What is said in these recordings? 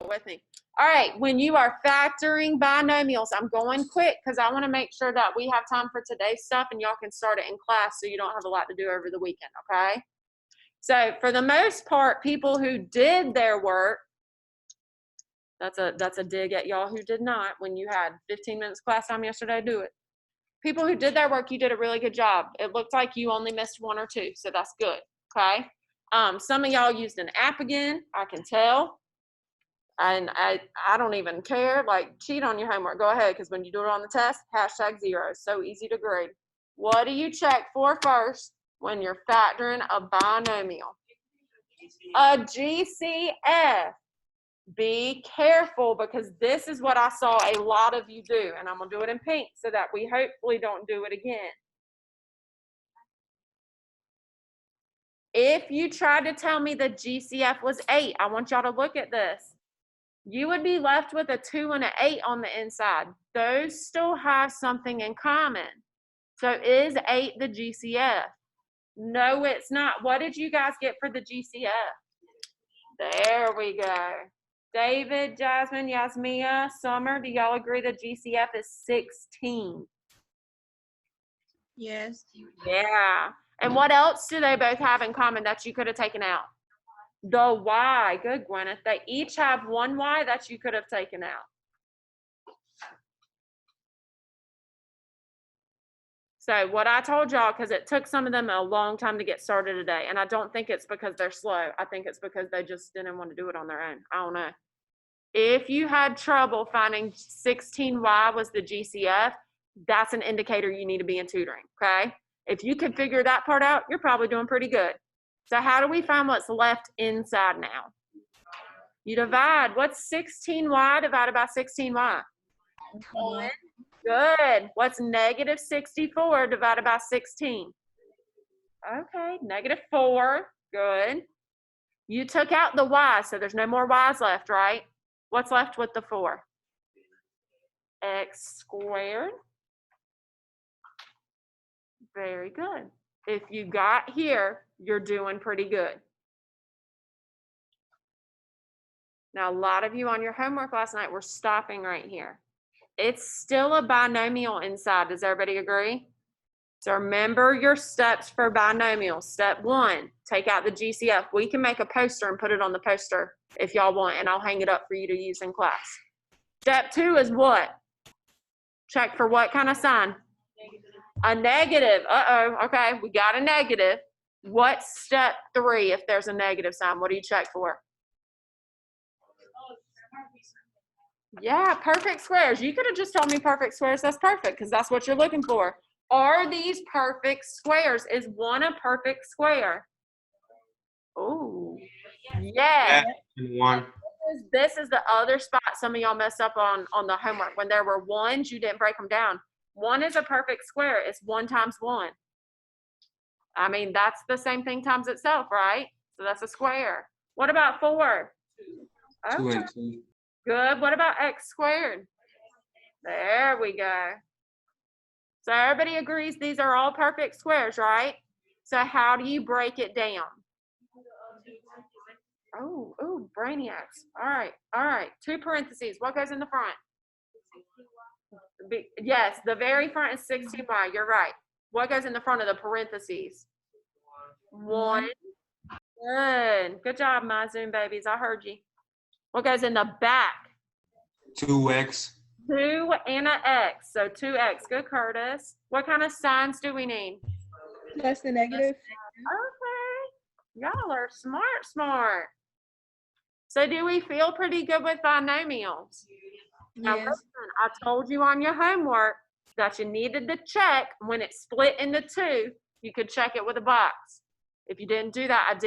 with me. All right, when you are factoring binomials, I'm going quick because I want to make sure that we have time for today's stuff and y'all can start it in class so you don't have a lot to do over the weekend, okay? So for the most part, people who did their work, that's a dig at y'all who did not. When you had 15 minutes class time yesterday, do it. People who did their work, you did a really good job. It looked like you only missed one or two, so that's good, okay? Some of y'all used an app again, I can tell. And I don't even care, like cheat on your homework, go ahead, because when you do it on the test, #0, so easy to grade. What do you check for first when you're factoring a binomial? A GCF. Be careful because this is what I saw a lot of you do, and I'm gonna do it in pink so that we hopefully don't do it again. If you tried to tell me the GCF was 8, I want y'all to look at this. You would be left with a 2 and an 8 on the inside. Those still have something in common. So is 8 the GCF? No, it's not. What did you guys get for the GCF? There we go. David, Jasmine, Yasmia, Summer, do y'all agree the GCF is 16? Yes. Yeah. And what else do they both have in common that you could have taken out? The Y. Good, Gwyneth. They each have one Y that you could have taken out. So what I told y'all, because it took some of them a long time to get started today, and I don't think it's because they're slow. I think it's because they just didn't want to do it on their own. I don't know. If you had trouble finding 16Y was the GCF, that's an indicator you need to be in tutoring, okay? If you can figure that part out, you're probably doing pretty good. So how do we find what's left inside now? You divide. What's 16Y divided by 16Y? 1. Good. What's negative 64 divided by 16? Okay, -4. Good. You took out the Y, so there's no more Y's left, right? What's left with the 4? X squared. Very good. If you got here, you're doing pretty good. Now, a lot of you on your homework last night were stopping right here. It's still a binomial inside. Does everybody agree? So remember your steps for binomials. Step 1, take out the GCF. We can make a poster and put it on the poster if y'all want, and I'll hang it up for you to use in class. Step 2 is what? Check for what kind of sign? A negative. Uh-oh. Okay, we got a negative. What's step 3 if there's a negative sign? What do you check for? Yeah, perfect squares. You could have just told me perfect squares. That's perfect because that's what you're looking for. Are these perfect squares? Is one a perfect square? Oh, yeah. One. This is the other spot some of y'all messed up on the homework. When there were ones, you didn't break them down. 1 is a perfect square. It's 1 times 1. I mean, that's the same thing times itself, right? So that's a square. What about 4? 2 Okay. and 2. Good. What about x squared? There we go. So everybody agrees these are all perfect squares, right? So how do you break it down? Oh, brainiacs. All right. 2 parentheses. What goes in the front? Yes, the very front is 16y. You're right. What goes in the front of the parentheses? 1. Good job, my Zoom babies. I heard you. What goes in the back? 2x. 2 and an x. So 2x. Good, Curtis. What kind of signs do we need? Plus the negative. Okay. Y'all are smart. So do we feel pretty good with binomials? Now Yes. listen, I told you on your homework that you needed to check when it split into 2, you could check it with a box. If you didn't do that,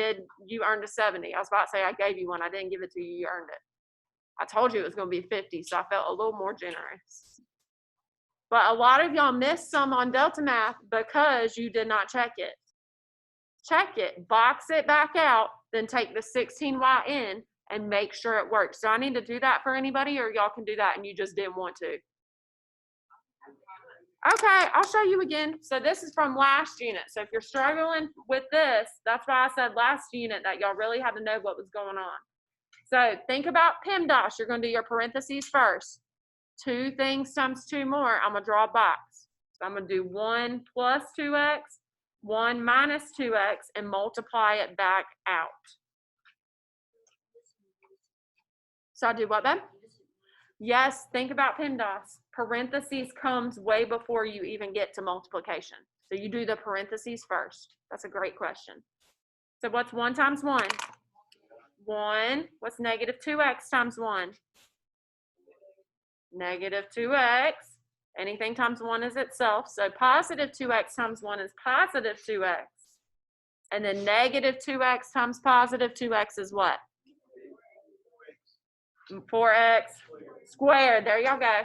you earned a 70. I was about to say I gave you one. I didn't give it to you, you earned it. I told you it was going to be 50, so I felt a little more generous. But a lot of y'all missed some on Delta Math because you did not check it. Check it, box it back out, then take the 16y in and make sure it works. Do I need to do that for anybody, or y'all can do that and you just didn't want to? Okay, I'll show you again. So this is from last unit. So if you're struggling with this, that's why I said last unit that y'all really had to know what was going on. So think about PEMDAS. You're going to do your parentheses first. 2 things times 2 more. I'm going to draw a box. So I'm going to do 1 plus 2x, 1 minus 2x, and multiply it back out. So I do what, babe? Yes, think about PEMDAS. Parentheses comes way before you even get to multiplication. So you do the parentheses first. That's a great question. So what's 1 times 1? 1. What's negative 2x times 1? Negative 2x. Anything times 1 is itself. So positive 2x times 1 is positive 2x. And then negative 2x times positive 2x is what? 4x squared. There y'all go.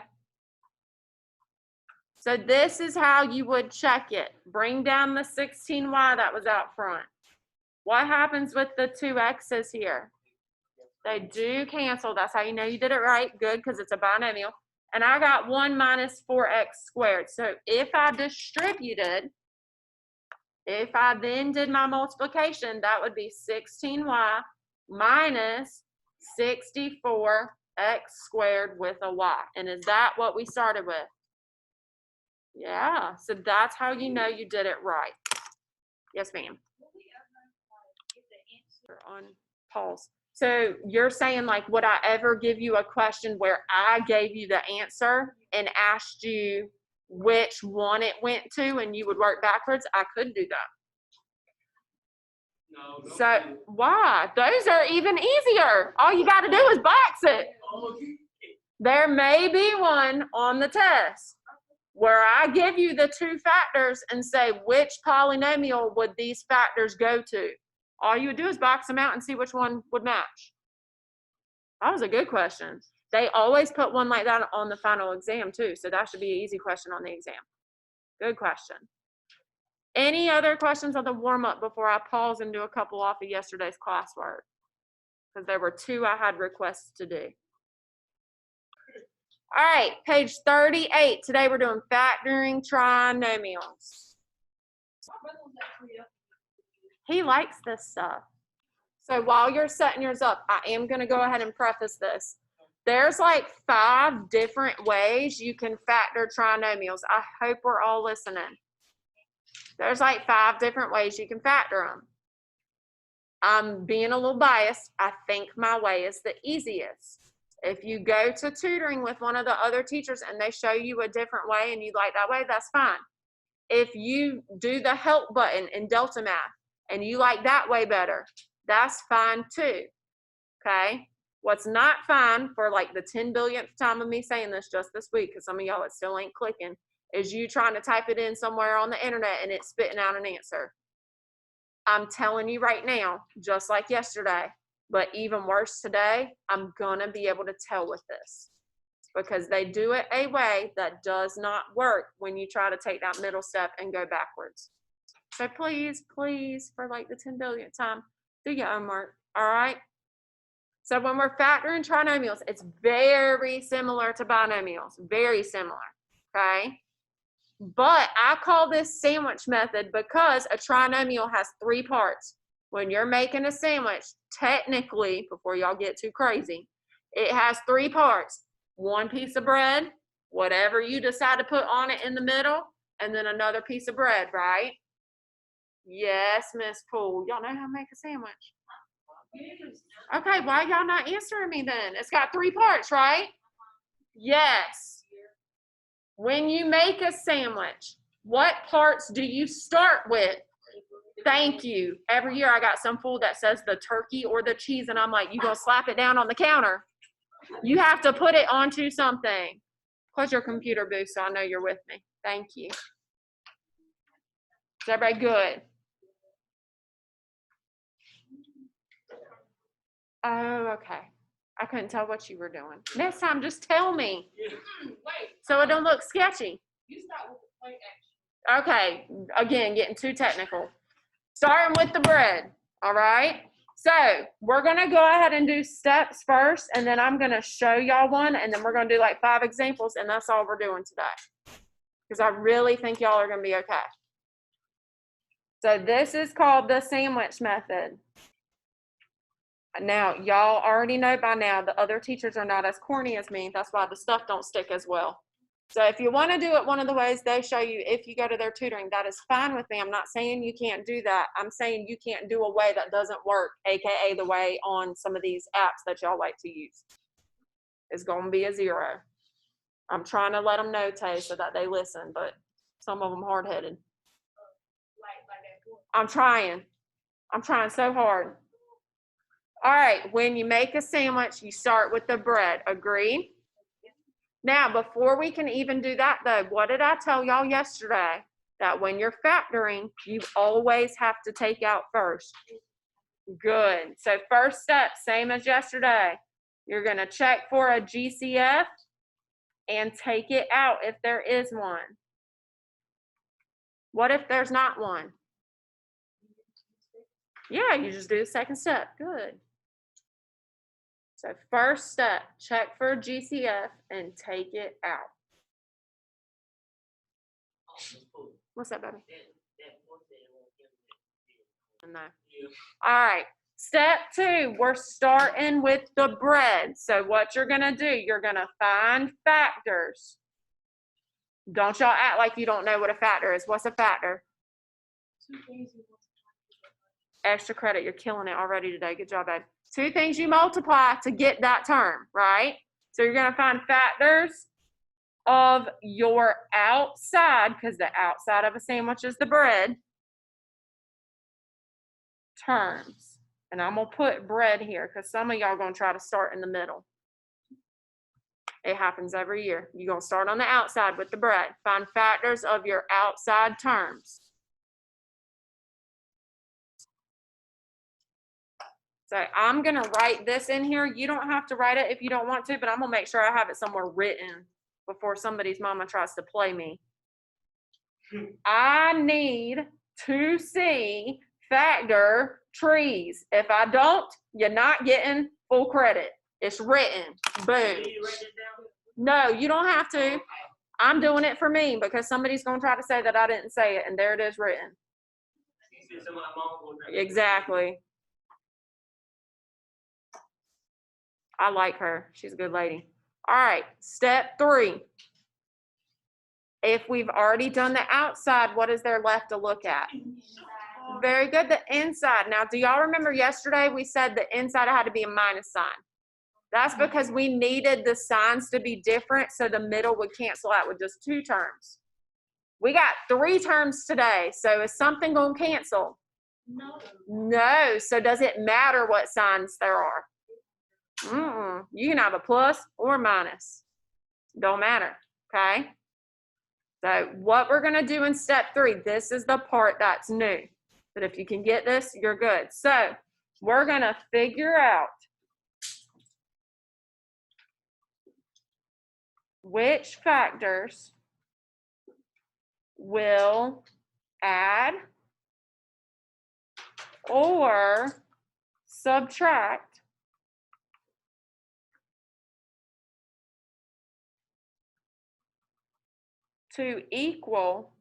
So this is how you would check it. Bring down the 16y that was out front. What happens with the 2x's here? They do cancel. That's how you know you did it right. Good, because it's a binomial. And I got 1 minus 4x squared. So if I distributed, if I then did my multiplication, that would be 16y minus 64x squared with a y. And is that what we started with? Yeah, so that's how you know you did it right. Yes, ma'am. On pause. So you're saying, like, would I ever give you a question where I gave you the answer and asked you which one it went to and you would work backwards? I could do that. No. So why? Those are even easier. All you got to do is box it. There may be one on the test where I give you the 2 factors and say, which polynomial would these factors go to? All you would do is box them out and see which one would match. That was a good question. They always put one like that on the final exam too, so that should be an easy question on the exam. Good question. Any other questions on the warm-up before I pause and do a couple off of yesterday's classwork? Because there were 2 I had requests to do. All right, page 38. Today we're doing factoring trinomials. He likes this stuff. So while you're setting yours up, I am going to go ahead and preface this. There's like 5 different ways you can factor trinomials. I hope we're all listening. There's like 5 different ways you can factor them. I'm being a little biased. I think my way is the easiest. If you go to tutoring with one of the other teachers and they show you a different way and you like that way, that's fine. If you do the help button in Delta Math and you like that way better, that's fine too, okay? What's not fine, for like the 10 billionth time of me saying this just this week, because some of y'all it still ain't clicking, is you trying to type it in somewhere on the internet and it's spitting out an answer. I'm telling you right now, just like yesterday, but even worse today, I'm gonna be able to tell with this, because they do it a way that does not work when you try to take that middle step and go backwards. So please, please, for like the 10 billionth time, do your homework, all right? So when we're factoring trinomials, it's very similar to binomials, very similar, okay? But I call this sandwich method because a trinomial has 3 parts. When you're making a sandwich, technically, before y'all get too crazy, it has 3 parts. 1 piece of bread, whatever you decide to put on it in the middle, and then another piece of bread, right? Yes, Miss Poole. Y'all know how to make a sandwich. Okay, why y'all not answering me then? It's got 3 parts, right? Yes. When you make a sandwich, what parts do you start with? Thank you. Every year I got some fool that says the turkey or the cheese, and I'm like, you gonna slap it down on the counter? You have to put it onto something. Close your computer, boo, so I know you're with me. Thank you. Is everybody good? Oh, okay. I couldn't tell what you were doing. Next time, just tell me. So it don't look sketchy. Okay, again, getting too technical. Starting with the bread, all right? So we're gonna go ahead and do steps first, and then I'm gonna show y'all one, and then we're gonna do like 5 examples, and that's all we're doing today. Because I really think y'all are gonna be okay. So this is called the sandwich method. Now, y'all already know by now the other teachers are not as corny as me. That's why the stuff don't stick as well. So if you want to do it one of the ways they show you, if you go to their tutoring, that is fine with me. I'm not saying you can't do that. I'm saying you can't do a way that doesn't work, AKA the way on some of these apps that y'all like to use. It's going to be a 0. I'm trying to let them know, Tay, so that they listen, but some of them hard-headed. I'm trying so hard. All right, when you make a sandwich, you start with the bread. Agree? Now, before we can even do that, though, what did I tell y'all yesterday? That when you're factoring, you always have to take out first. Good. So first step, same as yesterday. You're going to check for a GCF and take it out if there is one. What if there's not one? Yeah, you just do the second step. Good. So first step, check for a GCF and take it out. What's that, baby? No. All right. Step 2, we're starting with the bread. So what you're going to do, you're going to find factors. Don't y'all act like you don't know what a factor is. What's a factor? Extra credit. You're killing it already today. Good job, babe. 2 things you multiply to get that term, right? So you're going to find factors of your outside, because the outside of a sandwich is the bread, terms. And I'm going to put bread here because some of y'all are going to try to start in the middle. It happens every year. You're going to start on the outside with the bread. Find factors of your outside terms. So I'm going to write this in here. You don't have to write it if you don't want to, but I'm going to make sure I have it somewhere written before somebody's mama tries to play me. I need to see factor trees. If I don't, you're not getting full credit. It's written. Boom. No, you don't have to. I'm doing it for me because somebody's going to try to say that I didn't say it, and there it is written. Exactly. I like her. She's a good lady. All right, step 3. If we've already done the outside, what is there left to look at? Very good, the inside. Now, do y'all remember yesterday we said the inside had to be a minus sign? That's because we needed the signs to be different so the middle would cancel out with just 2 terms. We got 3 terms today, so is something going to cancel? No. No, so does it matter what signs there are? You can have a plus or minus. Don't matter, okay? So what we're going to do in step 3, this is the part that's new. But if you can get this, you're good. So we're going to figure out which factors will add or subtract to equal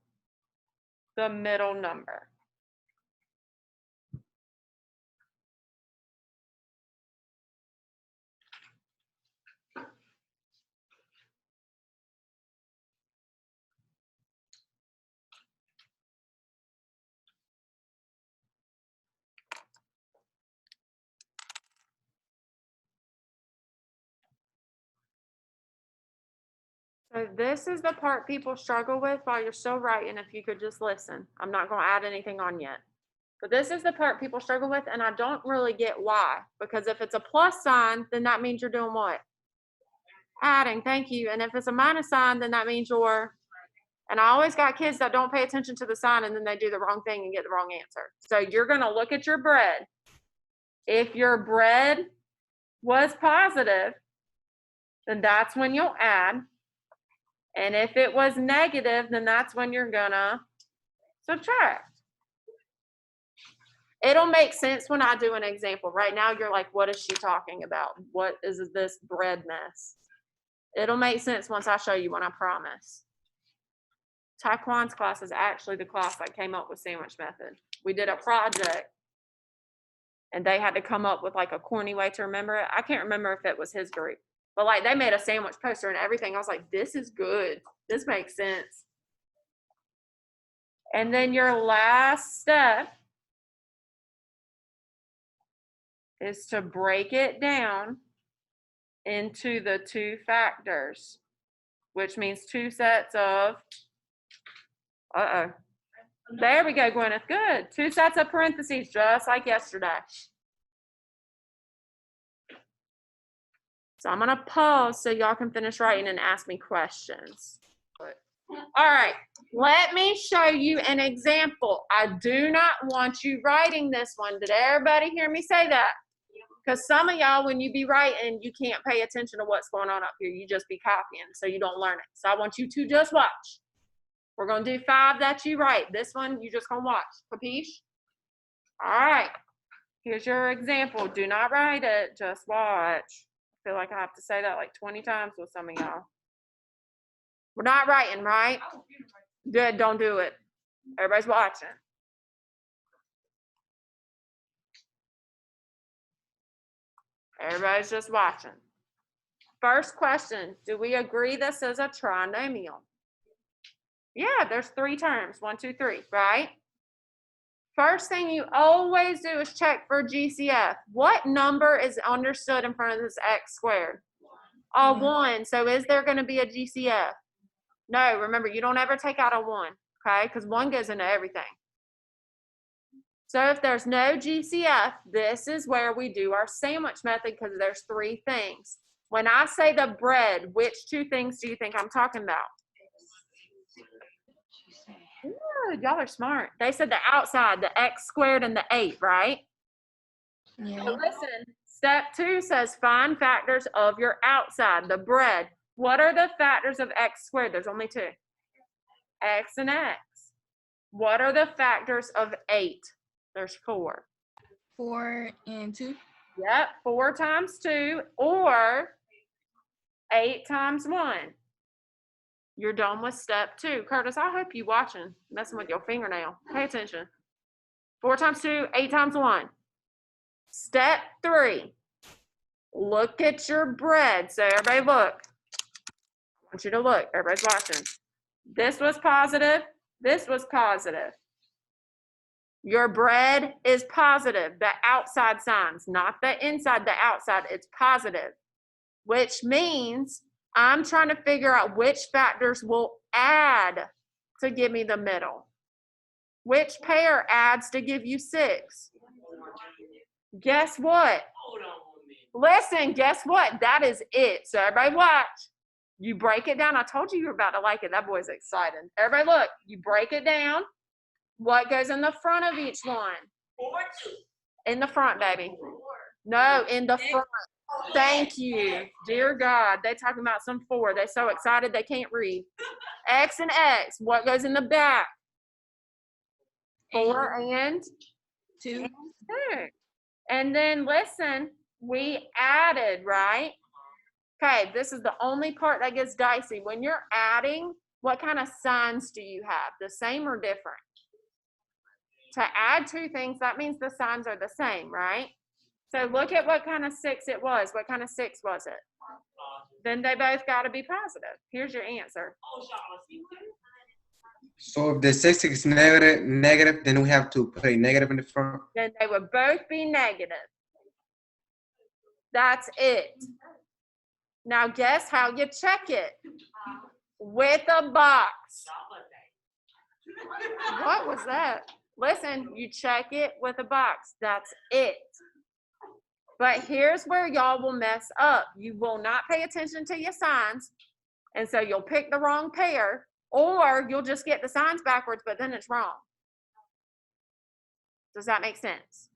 the middle number. So this is the part people struggle with while you're still writing, if you could just listen. I'm not going to add anything on yet. But this is the part people struggle with, and I don't really get why. Because if it's a plus sign, then that means you're doing what? Adding, thank you. And if it's a minus sign, then that means you're, and I always got kids that don't pay attention to the sign and then they do the wrong thing and get the wrong answer. So you're going to look at your bread. If your bread was positive, then that's when you'll add. And if it was negative, then that's when you're gonna subtract. It'll make sense when I do an example. Right now, you're like, what is she talking about? What is this bread mess? It'll make sense once I show you one, I promise. Taekwon's class is actually the class that came up with sandwich method. We did a project, and they had to come up with like a corny way to remember it. I can't remember if it was his group, but like they made a sandwich poster and everything. I was like, this is good. This makes sense. And then your last step is to break it down into the two factors, which means two sets of, there we go, Gwyneth, good. Two sets of parentheses, just like yesterday. So I'm gonna pause so y'all can finish writing and ask me questions. All right, let me show you an example. I do not want you writing this one. Did everybody hear me say that? Because some of y'all, when you be writing, you can't pay attention to what's going on up here. You just be copying, so you don't learn it. So I want you to just watch. We're going to do 5 that you write. This one, you just going to watch. Capiche? All right. Here's your example. Do not write it. Just watch. I feel like I have to say that like 20 times with some of y'all. We're not writing, right? Good. Don't do it. Everybody's watching. Everybody's just watching. First question, do we agree this is a trinomial? Yeah, there's 3 terms, 1, 2, 3, right? First thing you always do is check for GCF. What number is understood in front of this x squared? 1. So is there going to be a GCF? No, remember, you don't ever take out a 1, okay? Because 1 goes into everything. So if there's no GCF, this is where we do our sandwich method because there's 3 things. When I say the bread, which 2 things do you think I'm talking about? Good, y'all are smart. They said the outside, the x squared and the 8, right? Yeah. So listen, step 2 says find factors of your outside, the bread. What are the factors of x squared? There's only 2. X and x. What are the factors of 8? There's 4. 4 and 2. Yep, 4 times 2 or 8 times 1. You're done with step 2. Curtis, I hope you watching, messing with your fingernail. Pay attention. 4 times 2, 8 times 1. Step 3. Look at your bread. So everybody look. I want you to look. Everybody's watching. This was positive. This was positive. Your bread is positive. The outside signs, not the inside, the outside. It's positive, which means I'm trying to figure out which factors will add to give me the middle. Which pair adds to give you 6? Guess what? Listen, guess what? That is it. So everybody watch. You break it down. I told you were about to like it. That boy's excited. Everybody look. You break it down. What goes in the front of each one? 4, 2. In the front, baby. No, in the front. Thank you. Dear God, they talking about some 4. They're so excited they can't read. X and X. What goes in the back? 4 and 2. 6. And then listen, we added, right? Okay, this is the only part that gets dicey. When you're adding, what kind of signs do you have? The same or different? To add 2 things, that means the signs are the same, right? So look at what kind of 6 it was. What kind of 6 was it? Then they both got to be positive. Here's your answer. So if the 6 is negative, then we have to put a negative in the front. Then they would both be negative. That's it. Now guess how you check it? With a box. What was that? Listen, you check it with a box. That's it. But here's where y'all will mess up. You will not pay attention to your signs, and so you'll pick the wrong pair, or you'll just get the signs backwards, but then it's wrong. Does that make sense?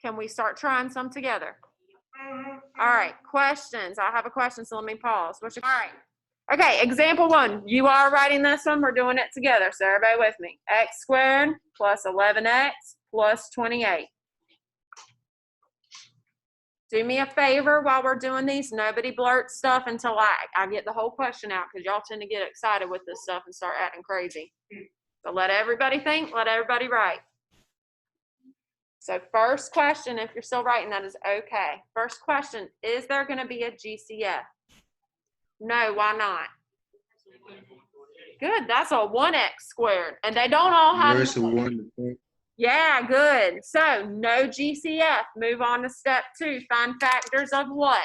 Can we start trying some together? All right, questions. I have a question, so let me pause. All right. Okay, example 1. You are writing this one. We're doing it together, so everybody with me. X squared plus 11x plus 28. Do me a favor while we're doing these. Nobody blurt stuff until I get the whole question out, because y'all tend to get excited with this stuff and start acting crazy. So let everybody think, let everybody write. So first question, if you're still writing, that is okay. First question, is there going to be a GCF? No, why not? Good, that's a 1x squared. And they don't all have. Verse 1. Yeah, good. So no GCF. Move on to step 2. Find factors of what?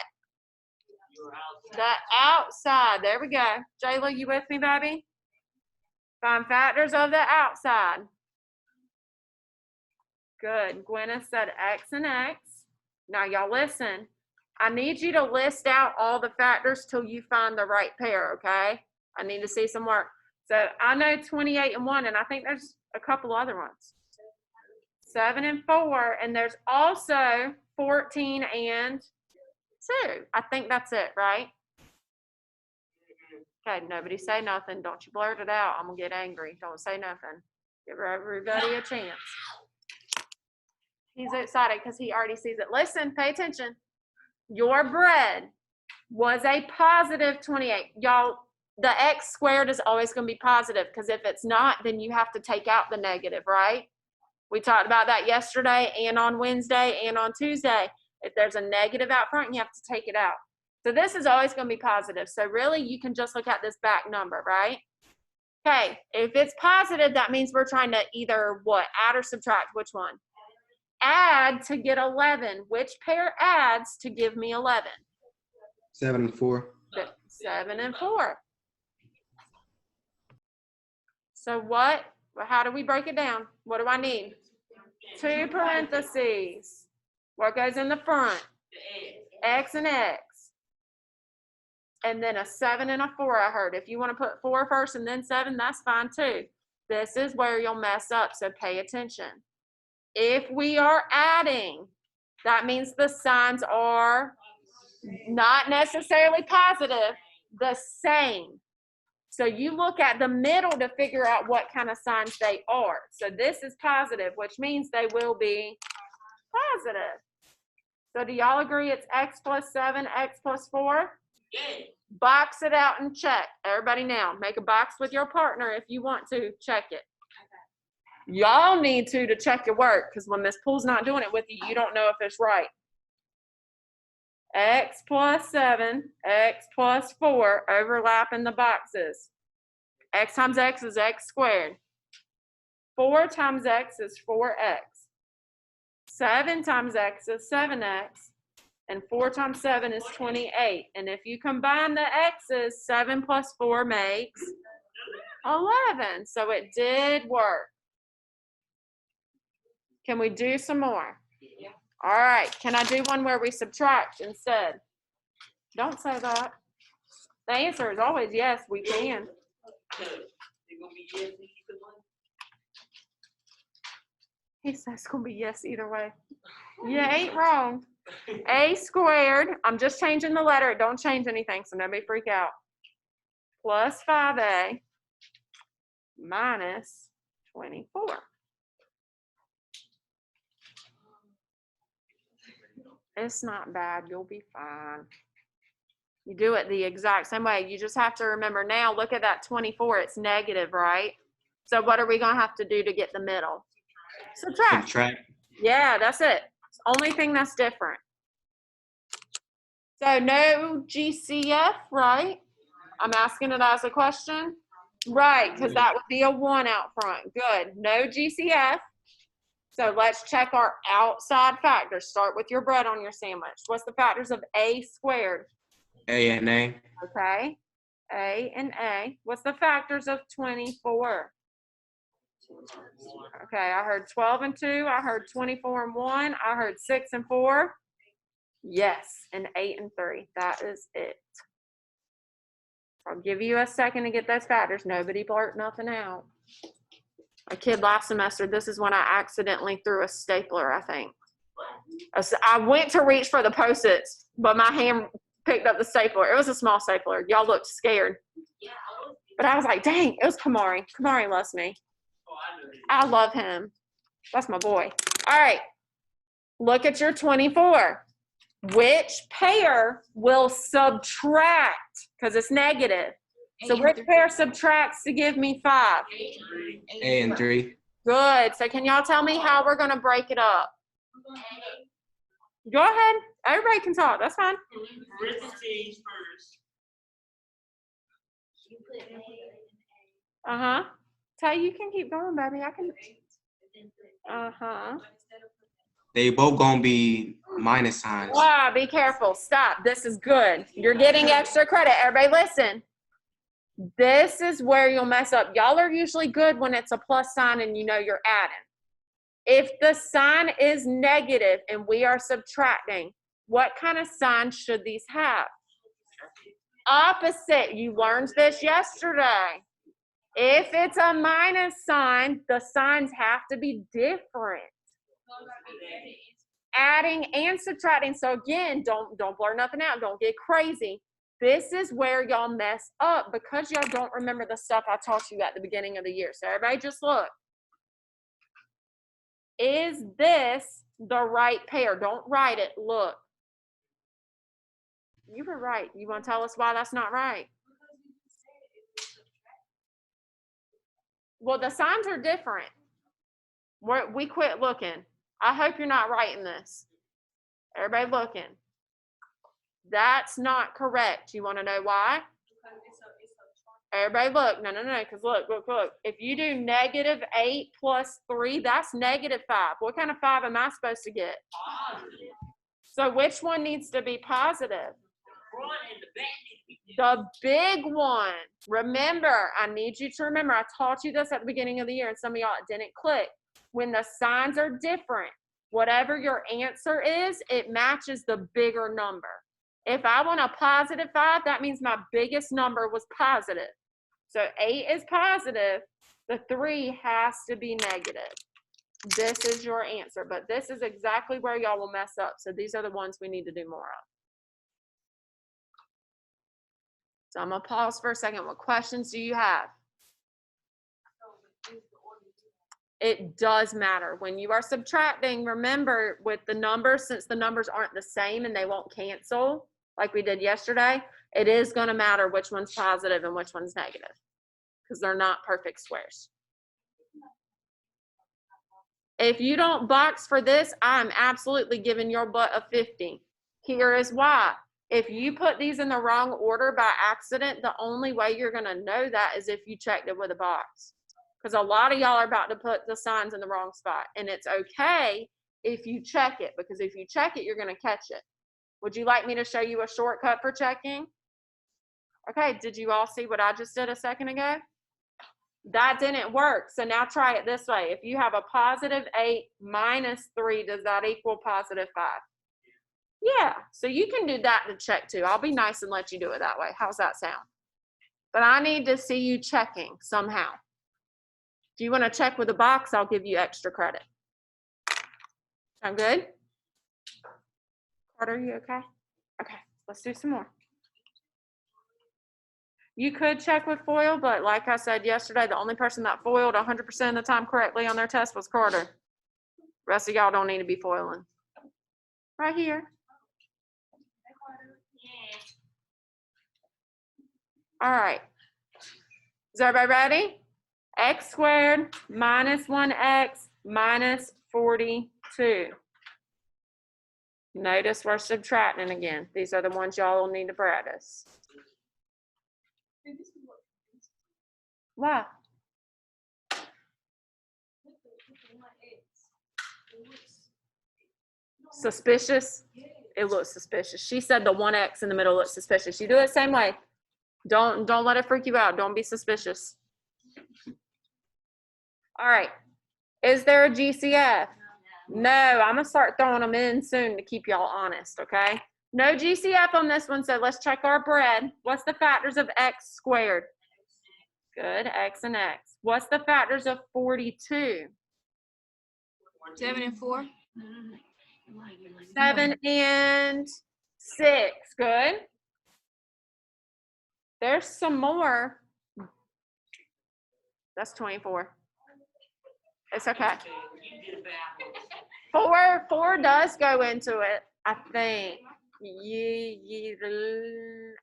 The outside. There we go. Jayla, you with me, baby? Find factors of the outside. Good. Gwyneth said X and X. Now, y'all listen. I need you to list out all the factors till you find the right pair, okay? I need to see some work. So I know 28 and 1, and I think there's a couple other ones. 7 and 4, and there's also 14 and 2. I think that's it, right? Okay, nobody say nothing. Don't you blurt it out. I'm going to get angry. Don't say nothing. Give everybody a chance. He's excited because he already sees it. Listen, pay attention. Your bread was a positive 28. Y'all, the x squared is always going to be positive because if it's not, then you have to take out the negative, right? We talked about that yesterday and on Wednesday and on Tuesday. If there's a negative out front, you have to take it out. So this is always going to be positive. So really, you can just look at this back number, right? Okay, if it's positive, that means we're trying to either what? Add or subtract. Which one? Add to get 11. Which pair adds to give me 11? 7 and 4. 7 and 4. So what? How do we break it down? What do I need? 2 parentheses. What goes in the front? X and X. And then a 7 and a 4, I heard. If you want to put 4 first and then 7, that's fine too. This is where you'll mess up, so pay attention. If we are adding, that means the signs are not necessarily positive, the same. So you look at the middle to figure out what kind of signs they are. So this is positive, which means they will be positive. So do y'all agree it's x plus 7, x plus 4? Box it out and check. Everybody now, make a box with your partner if you want to. Check it. Y'all need to check your work because when Miss Pool's not doing it with you, you don't know if it's right. X plus 7, x plus 4, overlapping the boxes. X times x is x squared. 4 times x is 4x. 7 times x is 7x. And 4 times 7 is 28. And if you combine the x's, 7 plus 4 makes 11. So it did work. Can we do some more? Yeah. All right. Can I do one where we subtract instead? Don't say that. The answer is always yes, we can. He says it's going to be yes either way. You ain't wrong. A squared, I'm just changing the letter. Don't change anything, so nobody freak out. Plus 5a minus 24. It's not bad. You'll be fine. You do it the exact same way. You just have to remember now, look at that 24. It's negative, right? So what are we going to have to do to get the middle? Subtract. Yeah, that's it. It's the only thing that's different. So no GCF, right? I'm asking it as a question. Right, because that would be a 1 out front. Good. No GCF. So let's check our outside factors. Start with your bread on your sandwich. What's the factors of a squared? A and A. Okay. A and A. What's the factors of 24? Okay, I heard 12 and 2. I heard 24 and 1. I heard 6 and 4. Yes, and 8 and 3. That is it. I'll give you a second to get those factors. Nobody blurt nothing out. A kid last semester, this is when I accidentally threw a stapler, I think. I went to reach for the Post-its, but my hand picked up the stapler. It was a small stapler. Y'all looked scared. But I was like, dang, it was Kamari. Kamari loves me. I love him. That's my boy. All right. Look at your 24. Which pair will subtract? Because it's negative. So which pair subtracts to give me 5? A and 3. Good. So can y'all tell me how we're going to break it up? Go ahead. Everybody can talk. That's fine. Parentheses first. Uh-huh. Tay, you can keep going, baby. I can. Uh-huh. They both gonna be minus signs. Wow, be careful. Stop. This is good. You're getting extra credit. Everybody listen. This is where you'll mess up. Y'all are usually good when it's a plus sign and you know you're adding. If the sign is negative and we are subtracting, what kind of sign should these have? Opposite. You learned this yesterday. If it's a minus sign, the signs have to be different. Adding and subtracting. So again, don't blur nothing out. Don't get crazy. This is where y'all mess up because y'all don't remember the stuff I taught you at the beginning of the year. So everybody just look. Is this the right pair? Don't write it. Look. You were right. You want to tell us why that's not right? Well, the signs are different. We quit looking. I hope you're not writing this. Everybody looking. That's not correct. You want to know why? Everybody look. No, because look. If you do -8 plus 3, that's -5. What kind of 5 am I supposed to get? So which one needs to be positive? The big one. Remember, I need you to remember, I taught you this at the beginning of the year and some of y'all it didn't click. When the signs are different, whatever your answer is, it matches the bigger number. If I want a +5, that means my biggest number was positive. So 8 is positive, the 3 has to be negative. This is your answer, but this is exactly where y'all will mess up. So these are the ones we need to do more of. So I'm gonna pause for a second. What questions do you have? It does matter. When you are subtracting, remember with the numbers, since the numbers aren't the same and they won't cancel like we did yesterday, it is gonna matter which one's positive and which one's negative because they're not perfect squares. If you don't box for this, I'm absolutely giving your butt a 50. Here is why. If you put these in the wrong order by accident, the only way you're going to know that is if you checked it with a box. Because a lot of y'all are about to put the signs in the wrong spot. And it's okay if you check it, because if you check it, you're going to catch it. Would you like me to show you a shortcut for checking? Okay, did you all see what I just did a second ago? That didn't work. So now try it this way. If you have a +8 minus 3, does that equal +5? Yeah, so you can do that to check too. I'll be nice and let you do it that way. How's that sound? But I need to see you checking somehow. If you want to check with a box, I'll give you extra credit. Sound good? Carter, are you okay? Okay, let's do some more. You could check with FOIL, but like I said yesterday, the only person that foiled 100% of the time correctly on their test was Carter. The rest of y'all don't need to be foiling. Right here. All right. Is everybody ready? X squared minus 1x minus 42. Notice we're subtracting again. These are the ones y'all will need to practice. Wow. Suspicious? It looks suspicious. She said the 1x in the middle looks suspicious. You do it the same way. Don't let it freak you out. Don't be suspicious. All right. Is there a GCF? No, I'm going to start throwing them in soon to keep y'all honest, okay? No GCF on this one, so let's check our bread. What's the factors of x squared? Good, x and x. What's the factors of 42? 7 and 4. 7 and 6. Good. There's some more. That's 24. It's okay. 4 does go into it, I think.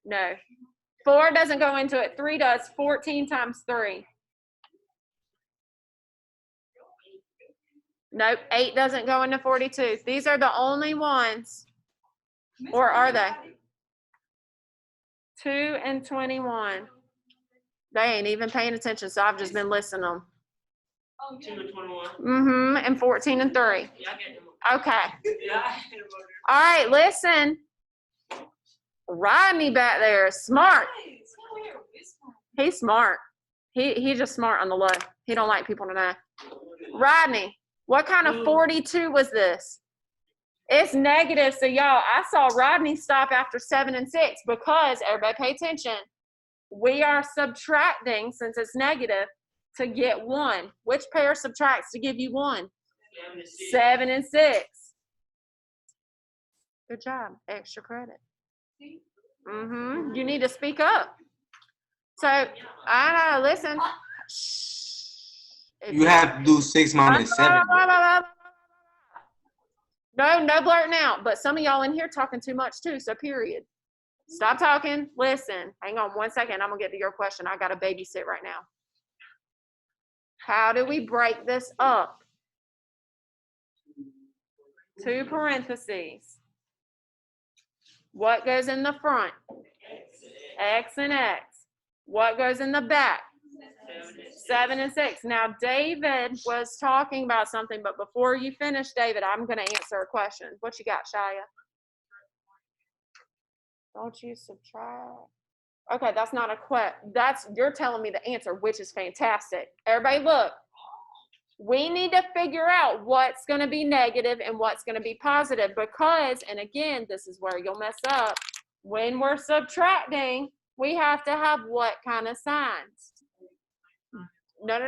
No. 4 doesn't go into it. 3 does. 14 times 3. Nope, 8 doesn't go into 42. These are the only ones. Or are they? 2 and 21. They ain't even paying attention, so I've just been listening to them. 2 and 21. Mm-hmm, and 14 and 3. Yeah, I get them. Okay. Yeah, I get them. All right, listen. Rodney back there is smart. He's smart. He's just smart on the low. He don't like people to know. Rodney, what kind of 42 was this? It's negative. So y'all, I saw Rodney stop after 7 and 6 because, everybody pay attention, we are subtracting, since it's negative, to get 1. Which pair subtracts to give you 1? 7 and 6. Good job. Extra credit. Mm-hmm. You need to speak up. So, I know, listen. Shh. You have to do 6 minus 7. No blurting out. But some of y'all in here talking too much too, so period. Stop talking. Listen. Hang on 1 second. I'm going to get to your question. I got to babysit right now. How do we break this up? 2 parentheses. What goes in the front? X and X. What goes in the back? 7 and 6. Now, David was talking about something, but before you finish, David, I'm going to answer a question. What you got, Shia? Don't you subtract? Okay, that's not a question. You're telling me the answer, which is fantastic. Everybody look. We need to figure out what's going to be negative and what's going to be positive because, and again, this is where you'll mess up. When we're subtracting, we have to have what kind of signs? No.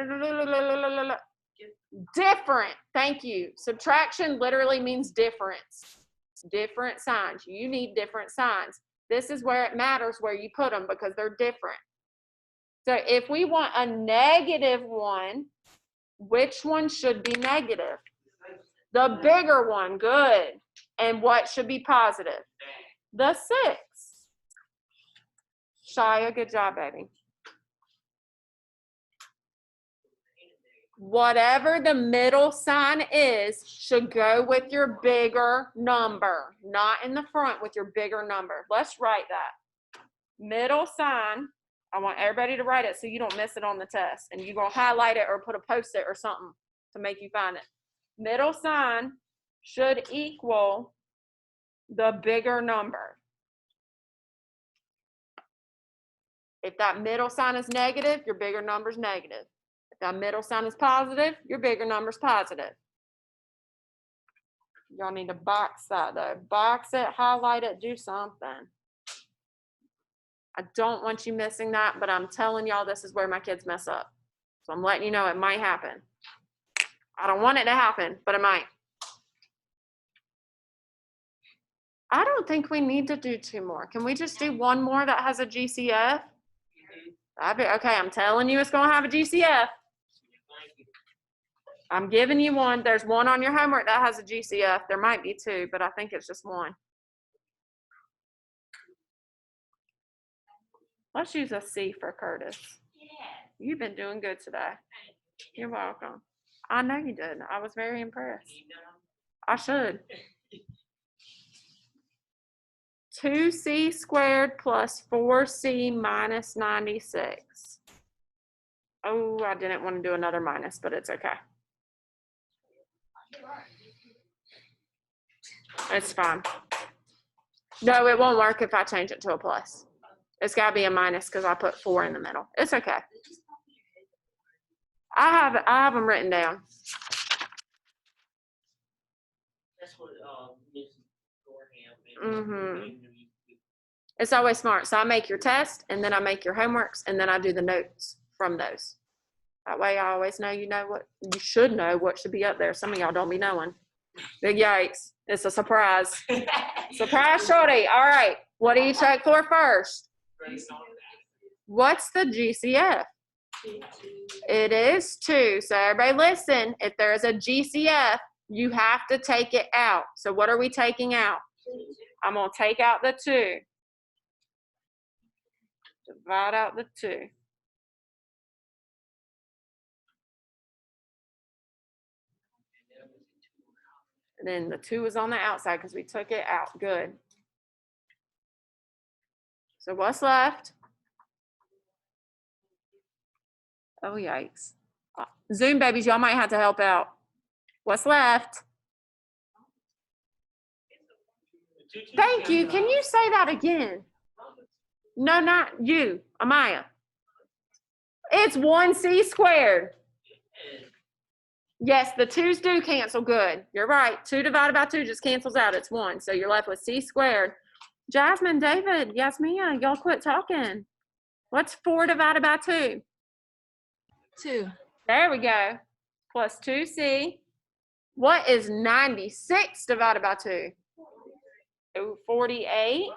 Different. Thank you. Subtraction literally means difference. Different signs. You need different signs. This is where it matters where you put them because they're different. So if we want a negative one, which one should be negative? The bigger one. Good. And what should be positive? The 6. Shia, good job, baby. Whatever the middle sign is should go with your bigger number, not in the front with your bigger number. Let's write that. Middle sign, I want everybody to write it so you don't miss it on the test. And you're going to highlight it or put a post-it or something to make you find it. Middle sign should equal the bigger number. If that middle sign is negative, your bigger number is negative. If that middle sign is positive, your bigger number is positive. Y'all need to box that though. Box it, highlight it, do something. I don't want you missing that, but I'm telling y'all this is where my kids mess up. So I'm letting you know it might happen. I don't want it to happen, but it might. I don't think we need to do 2 more. Can we just do 1 more that has a GCF? Okay, I'm telling you it's going to have a GCF. I'm giving you one. There's one on your homework that has a GCF. There might be 2, but I think it's just 1. Let's use a C for Curtis. You've been doing good today. You're welcome. I know you did. I was very impressed. I should. 2C squared plus 4C minus 96. Oh, I didn't want to do another minus, but it's okay. It's fine. No, it won't work if I change it to a plus. It's got to be a minus because I put 4 in the middle. It's okay. I have them written down. That's what Miss Mm-hmm. It's always smart. So I make your test, and then I make your homeworks, and then I do the notes from those. That way I always know you should know what should be up there. Some of y'all don't be knowing. Big yikes. It's a surprise. Surprise, shorty. All right. What do you check for first? What's the GCF? It is 2. So everybody listen. If there is a GCF, you have to take it out. So what are we taking out? I'm going to take out the 2. Divide out the 2. And then the 2 is on the outside because we took it out. Good. So what's left? Oh, yikes. Zoom babies, y'all might have to help out. What's left? Thank you. Can you say that again? No, not you, Amaya. It's 1c squared. Yes, the 2's do cancel. Good. You're right. 2 divided by 2 just cancels out. It's 1. So you're left with c squared. Jasmine, David, Yasmina, y'all quit talking. What's 4 divided by 2? 2. There we go. Plus 2c. What is 96 divided by 2? Oh, 48.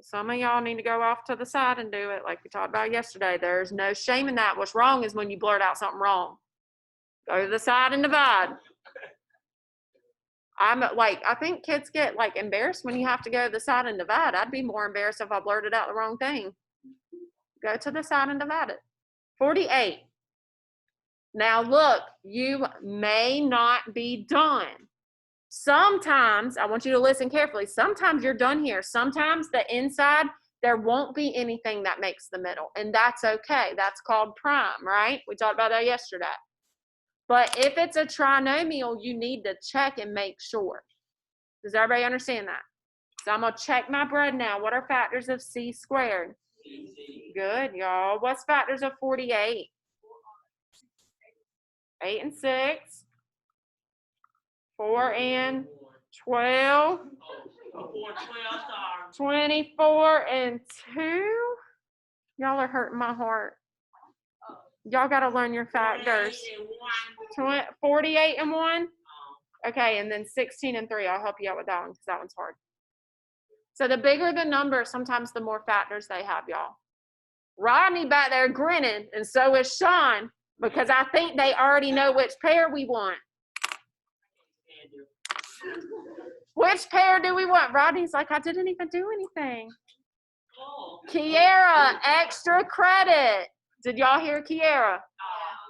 Some of y'all need to go off to the side and do it like we talked about yesterday. There's no shame in that. What's wrong is when you blurt out something wrong. Go to the side and divide. I think kids get like embarrassed when you have to go to the side and divide. I'd be more embarrassed if I blurted out the wrong thing. Go to the side and divide it. 48. Now look, you may not be done. Sometimes, I want you to listen carefully. Sometimes you're done here. Sometimes the inside, there won't be anything that makes the middle. And that's okay. That's called prime, right? We talked about that yesterday. But if it's a trinomial, you need to check and make sure. Does everybody understand that? So I'm going to check my bread now. What are factors of c squared? Good, y'all. What's factors of 48? 8 and 6. 4 and 12. 24 and 2. Y'all are hurting my heart. Y'all got to learn your factors. 48 and 1. Okay, and then 16 and 3. I'll help you out with that one because that one's hard. So the bigger the number, sometimes the more factors they have, y'all. Rodney back there grinning, and so is Sean, because I think they already know which pair we want. Which pair do we want? Rodney's like, I didn't even do anything. Kiara, extra credit. Did y'all hear Kiara?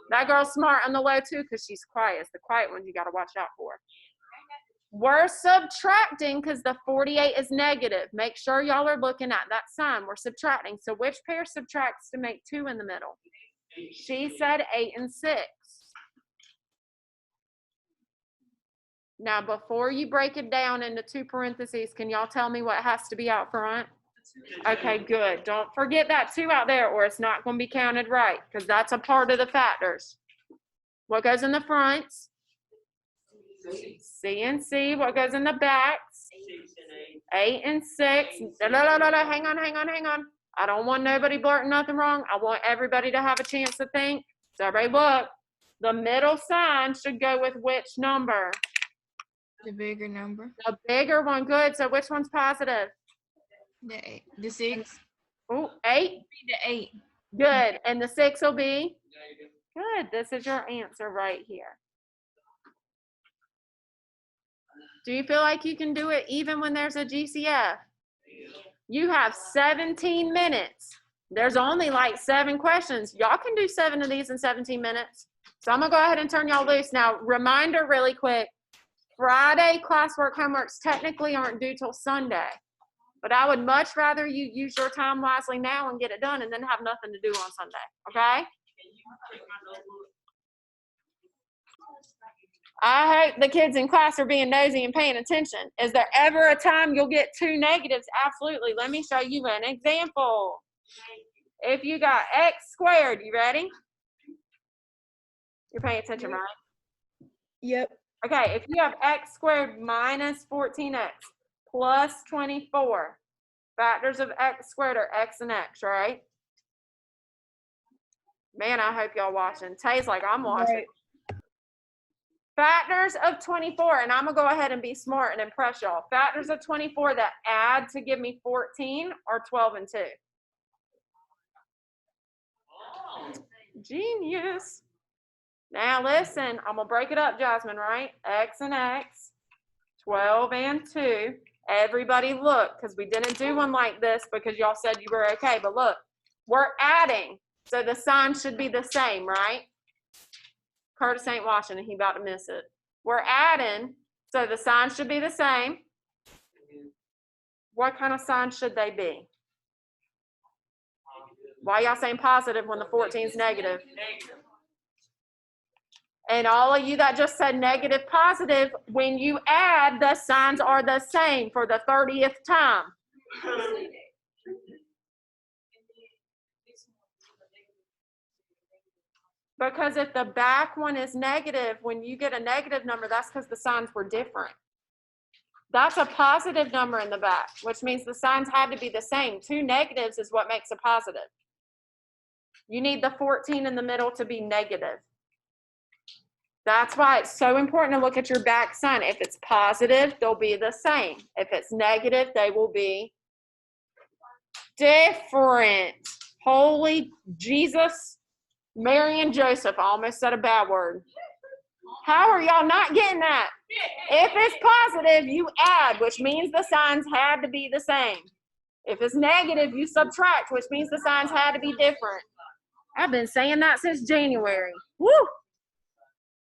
That girl's smart on the low too because she's quiet. It's the quiet ones you got to watch out for. We're subtracting because the 48 is negative. Make sure y'all are looking at that sign. We're subtracting. So which pair subtracts to make 2 in the middle? She said 8 and 6. Now, before you break it down into 2 parentheses, can y'all tell me what has to be out front? Okay, good. Don't forget that 2 out there or it's not going to be counted right because that's a part of the factors. What goes in the fronts? C and C. What goes in the backs? 8 and 6. Hang on. I don't want nobody blurting nothing wrong. I want everybody to have a chance to think. So everybody look. The middle sign should go with which number? The bigger number. The bigger one. Good. So which one's positive? The 6. Oh, 8? The 8. Good. And the 6 will be? Good. This is your answer right here. Do you feel like you can do it even when there's a GCF? You have 17 minutes. There's only like 7 questions. Y'all can do 7 of these in 17 minutes. So I'm going to go ahead and turn y'all loose. Now, reminder really quick. Friday classwork homeworks technically aren't due till Sunday. But I would much rather you use your time wisely now and get it done and then have nothing to do on Sunday. Okay? I hope the kids in class are being nosy and paying attention. Is there ever a time you'll get 2 negatives? Absolutely. Let me show you an example. If you got x squared, you ready? You're paying attention, right? Yep. Okay, if you have x squared minus 14x plus 24, factors of x squared are x and x, right? Man, I hope y'all watching. Tay's like, I'm watching. Right. Factors of 24, and I'm going to go ahead and be smart and impress y'all. Factors of 24 that add to give me 14 are 12 and 2. Genius. Now listen, I'm going to break it up, Jasmine, right? X and X, 12 and 2. Everybody look, because we didn't do one like this because y'all said you were okay. But look, we're adding. So the sign should be the same, right? Curtis ain't watching and he about to miss it. We're adding, so the signs should be the same. What kind of sign should they be? Why y'all saying positive when the 14 is negative? Negative. And all of you that just said negative, positive, when you add, the signs are the same for the 30th time. Because if the back one is negative, when you get a negative number, that's because the signs were different. That's a positive number in the back, which means the signs had to be the same. 2 negatives is what makes a positive. You need the 14 in the middle to be negative. That's why it's so important to look at your back sign. If it's positive, they'll be the same. If it's negative, they will be different. Holy Jesus, Mary and Joseph. I almost said a bad word. How are y'all not getting that? If it's positive, you add, which means the signs had to be the same. If it's negative, you subtract, which means the signs had to be different. I've been saying that since January. Woo!